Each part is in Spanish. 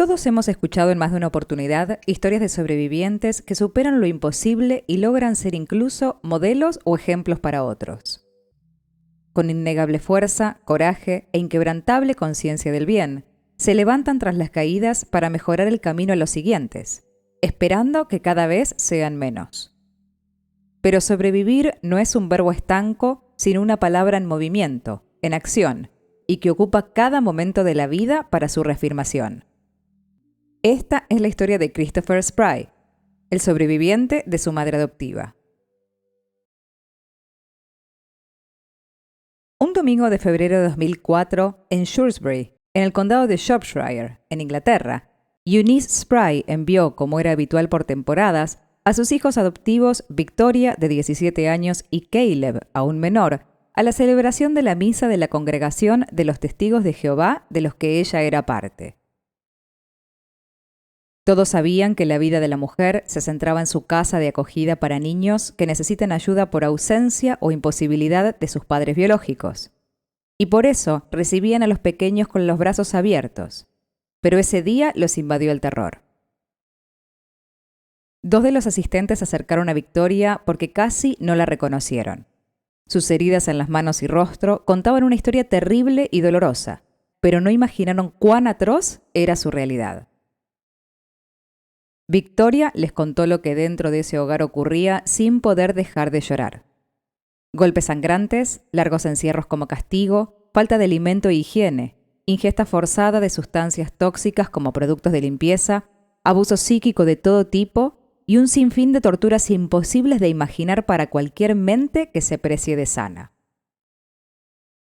Todos hemos escuchado en más de una oportunidad historias de sobrevivientes que superan lo imposible y logran ser incluso modelos o ejemplos para otros. Con innegable fuerza, coraje e inquebrantable conciencia del bien, se levantan tras las caídas para mejorar el camino a los siguientes, esperando que cada vez sean menos. Pero sobrevivir no es un verbo estanco, sino una palabra en movimiento, en acción, y que ocupa cada momento de la vida para su reafirmación. Esta es la historia de Christopher Spry, el sobreviviente de su madre adoptiva. Un domingo de febrero de 2004, en Shrewsbury, en el condado de Shropshire, en Inglaterra, Eunice Spry envió, como era habitual por temporadas, a sus hijos adoptivos Victoria, de 17 años, y Caleb, aún menor, a la celebración de la misa de la Congregación de los Testigos de Jehová, de los que ella era parte. Todos sabían que la vida de la mujer se centraba en su casa de acogida para niños que necesitan ayuda por ausencia o imposibilidad de sus padres biológicos. Y por eso recibían a los pequeños con los brazos abiertos. Pero ese día los invadió el terror. Dos de los asistentes se acercaron a Victoria porque casi no la reconocieron. Sus heridas en las manos y rostro contaban una historia terrible y dolorosa, pero no imaginaron cuán atroz era su realidad. Victoria les contó lo que dentro de ese hogar ocurría sin poder dejar de llorar. Golpes sangrantes, largos encierros como castigo, falta de alimento e higiene, ingesta forzada de sustancias tóxicas como productos de limpieza, abuso psíquico de todo tipo y un sinfín de torturas imposibles de imaginar para cualquier mente que se precie de sana.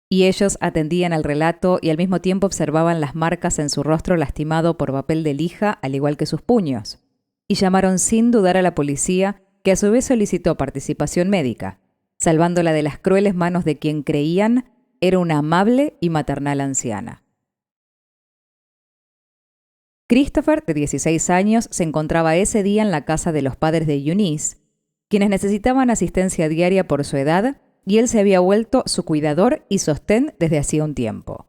Y ellos atendían al relato y al mismo tiempo observaban las marcas en su rostro lastimado por papel de lija, al igual que sus puños. Y llamaron sin dudar a la policía, que a su vez solicitó participación médica, salvándola de las crueles manos de quien creían era una amable y maternal anciana. Christopher, de 16 años, se encontraba ese día en la casa de los padres de Eunice, quienes necesitaban asistencia diaria por su edad, y él se había vuelto su cuidador y sostén desde hacía un tiempo.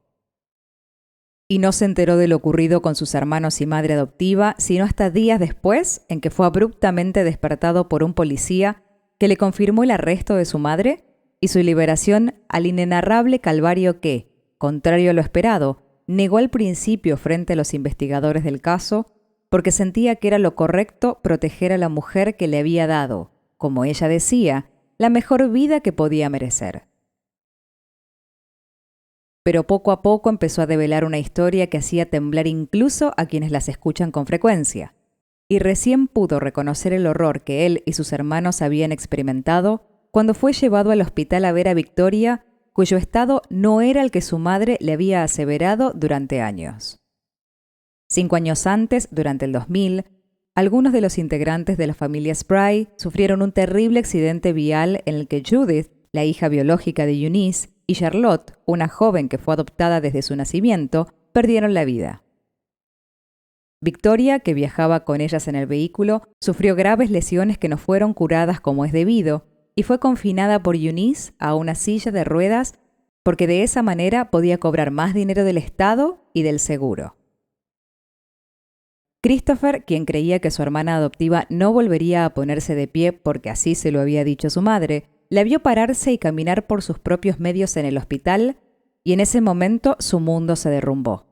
Y no se enteró de lo ocurrido con sus hermanos y madre adoptiva, sino hasta días después, en que fue abruptamente despertado por un policía que le confirmó el arresto de su madre y su liberación al inenarrable calvario que, contrario a lo esperado, negó al principio frente a los investigadores del caso, porque sentía que era lo correcto proteger a la mujer que le había dado, como ella decía, la mejor vida que podía merecer. Pero poco a poco empezó a develar una historia que hacía temblar incluso a quienes las escuchan con frecuencia, y recién pudo reconocer el horror que él y sus hermanos habían experimentado cuando fue llevado al hospital a ver a Victoria, cuyo estado no era el que su madre le había aseverado durante años. 5 años antes, durante el 2000, algunos de los integrantes de la familia Spry sufrieron un terrible accidente vial en el que Judith, la hija biológica de Eunice, y Charlotte, una joven que fue adoptada desde su nacimiento, perdieron la vida. Victoria, que viajaba con ellas en el vehículo, sufrió graves lesiones que no fueron curadas como es debido y fue confinada por Eunice a una silla de ruedas porque de esa manera podía cobrar más dinero del Estado y del seguro. Christopher, quien creía que su hermana adoptiva no volvería a ponerse de pie porque así se lo había dicho su madre, la vio pararse y caminar por sus propios medios en el hospital, y en ese momento su mundo se derrumbó.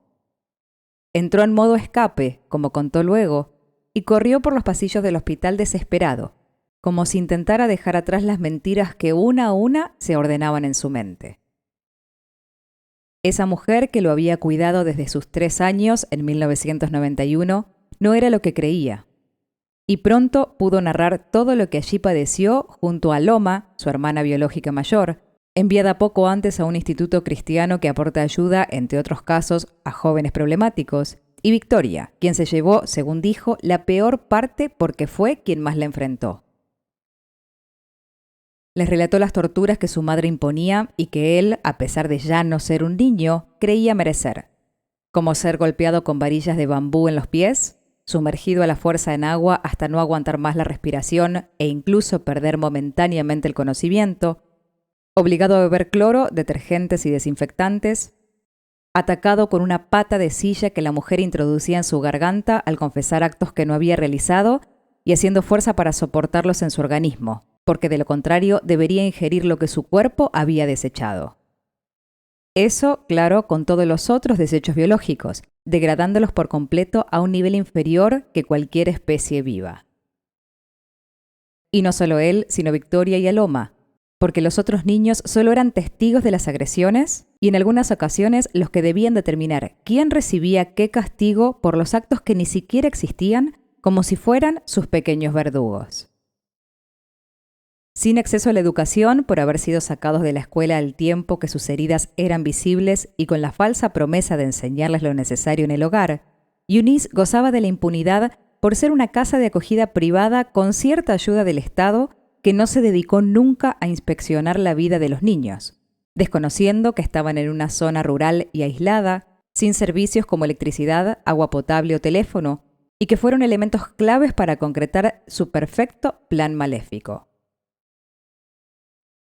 Entró en modo escape, como contó luego, y corrió por los pasillos del hospital desesperado, como si intentara dejar atrás las mentiras que una a una se ordenaban en su mente. Esa mujer que lo había cuidado desde sus 3 años, en 1991, no era lo que creía. Y pronto pudo narrar todo lo que allí padeció junto a Loma, su hermana biológica mayor, enviada poco antes a un instituto cristiano que aporta ayuda, entre otros casos, a jóvenes problemáticos, y Victoria, quien se llevó, según dijo, la peor parte porque fue quien más la enfrentó. Les relató las torturas que su madre imponía y que él, a pesar de ya no ser un niño, creía merecer, como ser golpeado con varillas de bambú en los pies, sumergido a la fuerza en agua hasta no aguantar más la respiración e incluso perder momentáneamente el conocimiento, obligado a beber cloro, detergentes y desinfectantes, atacado con una pata de silla que la mujer introducía en su garganta al confesar actos que no había realizado y haciendo fuerza para soportarlos en su organismo, porque de lo contrario debería ingerir lo que su cuerpo había desechado. Eso, claro, con todos los otros desechos biológicos, degradándolos por completo a un nivel inferior que cualquier especie viva. Y no solo él, sino Victoria y Aloma, porque los otros niños solo eran testigos de las agresiones y en algunas ocasiones los que debían determinar quién recibía qué castigo por los actos que ni siquiera existían, como si fueran sus pequeños verdugos. Sin acceso a la educación por haber sido sacados de la escuela al tiempo que sus heridas eran visibles y con la falsa promesa de enseñarles lo necesario en el hogar, Eunice gozaba de la impunidad por ser una casa de acogida privada con cierta ayuda del Estado que no se dedicó nunca a inspeccionar la vida de los niños, desconociendo que estaban en una zona rural y aislada, sin servicios como electricidad, agua potable o teléfono, y que fueron elementos claves para concretar su perfecto plan maléfico.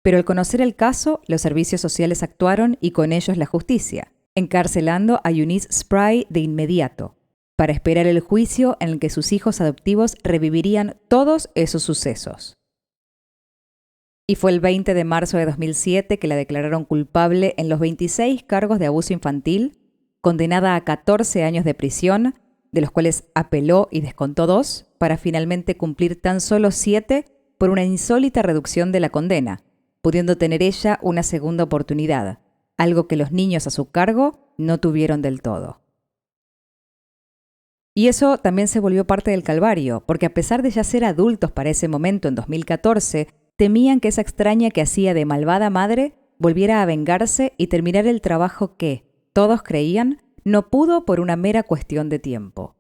Pero al conocer el caso, los servicios sociales actuaron y con ellos la justicia, encarcelando a Eunice Spry de inmediato, para esperar el juicio en el que sus hijos adoptivos revivirían todos esos sucesos. Y fue el 20 de marzo de 2007 que la declararon culpable en los 26 cargos de abuso infantil, condenada a 14 años de prisión, de los cuales apeló y descontó 2, para finalmente cumplir tan solo 7 por una insólita reducción de la condena, pudiendo tener ella una segunda oportunidad, algo que los niños a su cargo no tuvieron del todo. Y eso también se volvió parte del calvario, porque a pesar de ya ser adultos para ese momento en 2014, temían que esa extraña que hacía de malvada madre volviera a vengarse y terminar el trabajo que, todos creían, no pudo por una mera cuestión de tiempo.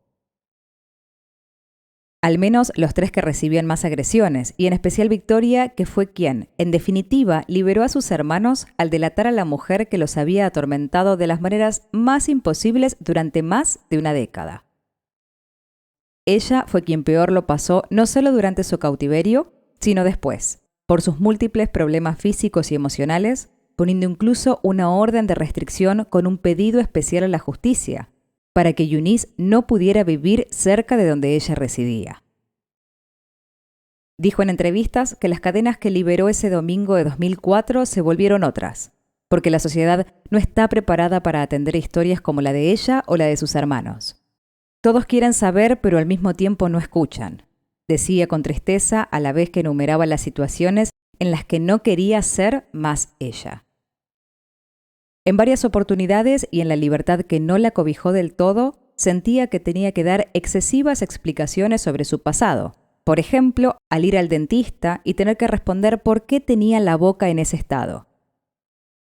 Al menos los 3 que recibían más agresiones, y en especial Victoria, que fue quien, en definitiva, liberó a sus hermanos al delatar a la mujer que los había atormentado de las maneras más imposibles durante más de una década. Ella fue quien peor lo pasó no solo durante su cautiverio, sino después, por sus múltiples problemas físicos y emocionales, poniendo incluso una orden de restricción con un pedido especial a la justicia, para que Eunice no pudiera vivir cerca de donde ella residía. Dijo en entrevistas que las cadenas que liberó ese domingo de 2004 se volvieron otras, porque la sociedad no está preparada para atender historias como la de ella o la de sus hermanos. Todos quieren saber, pero al mismo tiempo no escuchan, decía con tristeza a la vez que enumeraba las situaciones en las que no quería ser más ella. En varias oportunidades y en la libertad que no la cobijó del todo, sentía que tenía que dar excesivas explicaciones sobre su pasado. Por ejemplo, al ir al dentista y tener que responder por qué tenía la boca en ese estado.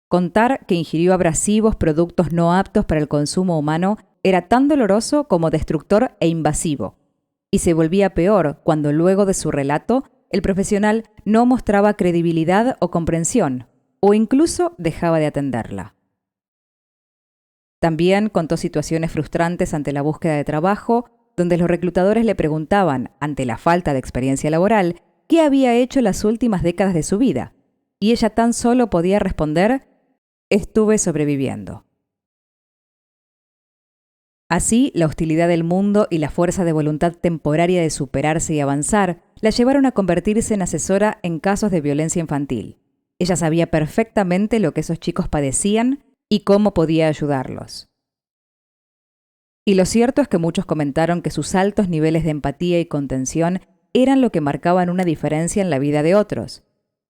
Contar que ingirió abrasivos, productos no aptos para el consumo humano, era tan doloroso como destructor e invasivo. Y se volvía peor cuando luego de su relato, el profesional no mostraba credibilidad o comprensión, o incluso dejaba de atenderla. También contó situaciones frustrantes ante la búsqueda de trabajo, donde los reclutadores le preguntaban, ante la falta de experiencia laboral, qué había hecho las últimas décadas de su vida, y ella tan solo podía responder: estuve sobreviviendo. Así, la hostilidad del mundo y la fuerza de voluntad temporaria de superarse y avanzar la llevaron a convertirse en asesora en casos de violencia infantil. Ella sabía perfectamente lo que esos chicos padecían y cómo podía ayudarlos. Y lo cierto es que muchos comentaron que sus altos niveles de empatía y contención eran lo que marcaban una diferencia en la vida de otros.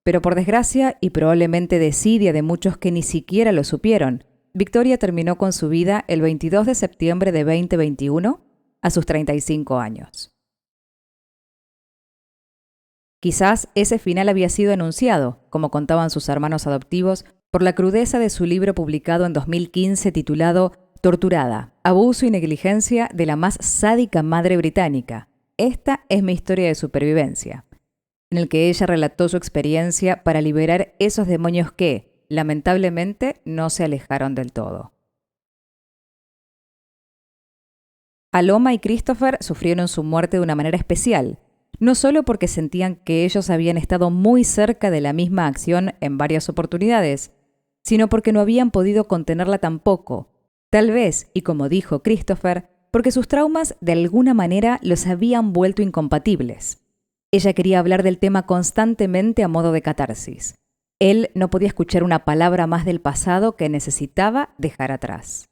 Pero por desgracia, y probablemente desidia de muchos que ni siquiera lo supieron, Victoria terminó con su vida el 22 de septiembre de 2021, a sus 35 años. Quizás ese final había sido anunciado, como contaban sus hermanos adoptivos, por la crudeza de su libro publicado en 2015 titulado Torturada, abuso y negligencia de la más sádica madre británica. Esta es mi historia de supervivencia, en el que ella relató su experiencia para liberar esos demonios que, lamentablemente, no se alejaron del todo. Aloma y Christopher sufrieron su muerte de una manera especial, no solo porque sentían que ellos habían estado muy cerca de la misma acción en varias oportunidades, sino porque no habían podido contenerla tampoco, Tal vez, y como dijo Christopher, porque sus traumas de alguna manera los habían vuelto incompatibles. Ella quería hablar del tema constantemente a modo de catarsis. Él no podía escuchar una palabra más del pasado que necesitaba dejar atrás.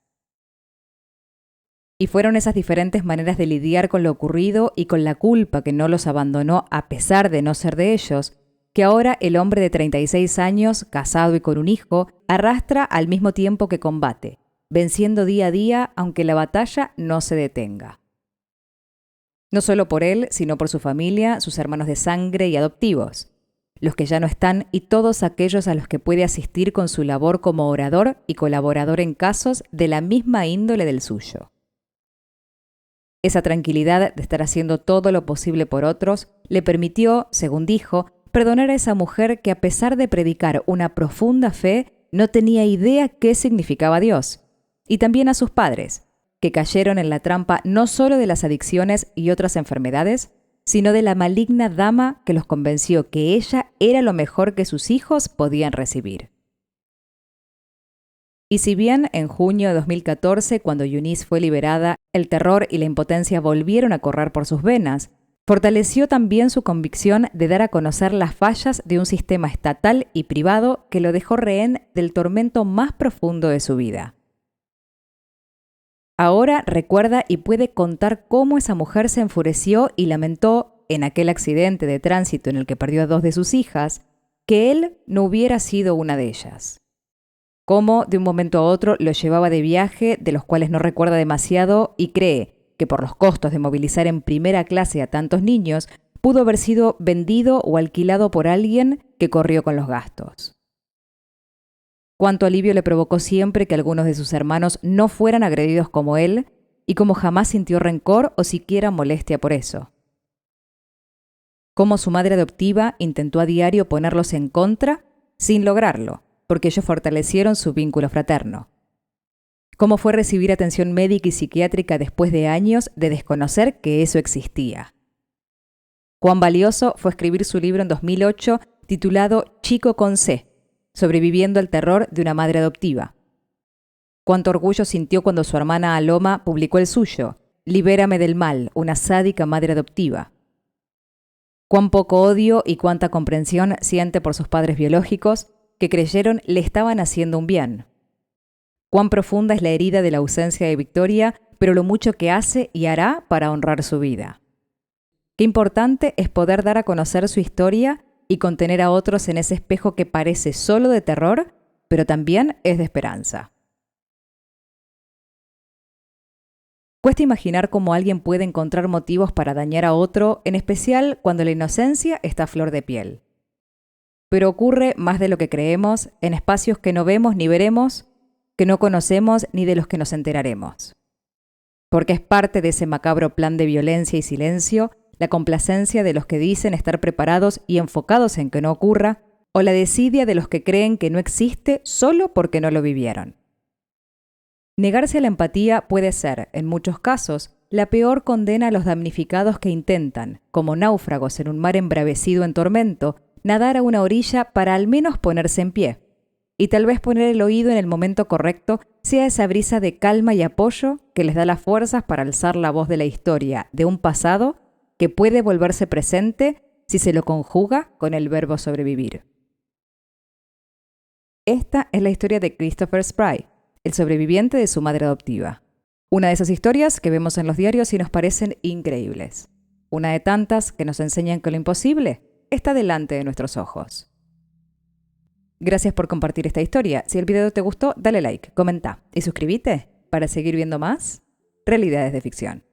Y fueron esas diferentes maneras de lidiar con lo ocurrido y con la culpa que no los abandonó a pesar de no ser de ellos, que ahora el hombre de 36 años, casado y con un hijo, arrastra al mismo tiempo que combate, venciendo día a día aunque la batalla no se detenga. No solo por él, sino por su familia, sus hermanos de sangre y adoptivos, los que ya no están y todos aquellos a los que puede asistir con su labor como orador y colaborador en casos de la misma índole del suyo. Esa tranquilidad de estar haciendo todo lo posible por otros le permitió, según dijo, perdonar a esa mujer que a pesar de predicar una profunda fe, no tenía idea qué significaba Dios, y también a sus padres, que cayeron en la trampa no solo de las adicciones y otras enfermedades, sino de la maligna dama que los convenció que ella era lo mejor que sus hijos podían recibir. Y si bien en junio de 2014, cuando Eunice fue liberada, el terror y la impotencia volvieron a correr por sus venas, fortaleció también su convicción de dar a conocer las fallas de un sistema estatal y privado que lo dejó rehén del tormento más profundo de su vida. Ahora recuerda y puede contar cómo esa mujer se enfureció y lamentó, en aquel accidente de tránsito en el que perdió a 2 de sus hijas, que él no hubiera sido una de ellas. Cómo de un momento a otro lo llevaba de viaje, de los cuales no recuerda demasiado, y cree que por los costos de movilizar en primera clase a tantos niños, pudo haber sido vendido o alquilado por alguien que corrió con los gastos. Cuánto alivio le provocó siempre que algunos de sus hermanos no fueran agredidos como él, y cómo jamás sintió rencor o siquiera molestia por eso. Cómo su madre adoptiva intentó a diario ponerlos en contra, sin lograrlo, porque ellos fortalecieron su vínculo fraterno. Cómo fue recibir atención médica y psiquiátrica después de años de desconocer que eso existía. Cuán valioso fue escribir su libro en 2008 titulado Chico con C, sobreviviendo al terror de una madre adoptiva. Cuánto orgullo sintió cuando su hermana Aloma publicó el suyo, Libérame del mal, una sádica madre adoptiva. Cuán poco odio y cuánta comprensión siente por sus padres biológicos que creyeron le estaban haciendo un bien. Cuán profunda es la herida de la ausencia de Victoria, pero lo mucho que hace y hará para honrar su vida. Qué importante es poder dar a conocer su historia y contener a otros en ese espejo que parece solo de terror, pero también es de esperanza. Cuesta imaginar cómo alguien puede encontrar motivos para dañar a otro, en especial cuando la inocencia está a flor de piel. Pero ocurre más de lo que creemos, en espacios que no vemos ni veremos, que no conocemos ni de los que nos enteraremos. Porque es parte de ese macabro plan de violencia y silencio, la complacencia de los que dicen estar preparados y enfocados en que no ocurra, o la desidia de los que creen que no existe solo porque no lo vivieron. Negarse a la empatía puede ser, en muchos casos, la peor condena a los damnificados que intentan, como náufragos en un mar embravecido en tormento, nadar a una orilla para al menos ponerse en pie, y tal vez poner el oído en el momento correcto sea esa brisa de calma y apoyo que les da las fuerzas para alzar la voz de la historia de un pasado que puede volverse presente si se lo conjuga con el verbo sobrevivir. Esta es la historia de Christopher Spry, el sobreviviente de su madre adoptiva. Una de esas historias que vemos en los diarios y nos parecen increíbles. Una de tantas que nos enseñan que lo imposible está delante de nuestros ojos. Gracias por compartir esta historia. Si el video te gustó, dale like, comenta y suscríbete para seguir viendo más Realidades de Ficción.